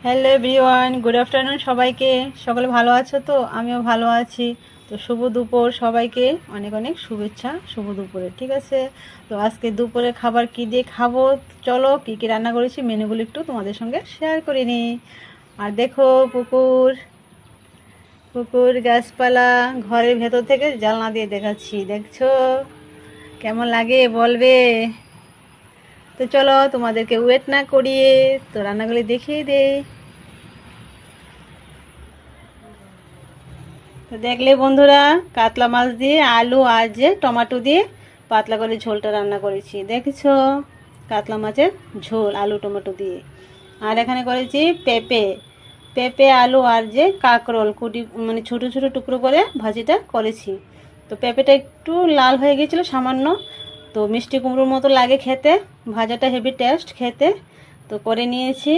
Hello everyone, good afternoon সবাইকে। সকলে ভালো আছো তো? আমিও ভালো আছি। তো শুভ দুপুর সবাইকে, অনেক অনেক শুভেচ্ছা শুভ দুপুরে। ঠিক আছে, তো আজকে দুপুরে খাবার কি দিয়ে খাবো, চলো কি কি রান্না করেছি মেনুগুলো একটু তোমাদের সঙ্গে শেয়ার করে নিই। আর দেখো পুকুর পুকুর গাছপালা ঘরের ভেতর থেকে জানলা দিয়ে দেখাচ্ছি, দেখছো কেমন লাগে বলবে। তো চলো তোমাদেরকে ওয়েট না করিয়ে তো রান্নাগুলি দেখিয়ে দেই। তো দেখলে বন্ধুরা, কাতলা মাছ দিয়ে আলু আর যে টমেটো দিয়ে পাতলা করে ঝোলটা রান্না করেছি, দেখেছো? কাতলা মাছের ঝোল আলু টমেটো দিয়ে। আর এখানে করেছি পেঁপে পেঁপে আলু আর যে কাঁকরোল কুটি মানে ছোট ছোট টুকরো করে ভাজিটা করেছি। তো পেঁপেটা একটু লাল হয়ে গিয়েছিলো সামান্য, তো মিষ্টি কুমড়োর মতো লাগে খেতে, ভাজাটা হেভি টেস্ট খেতে। তো করে নিয়েছি।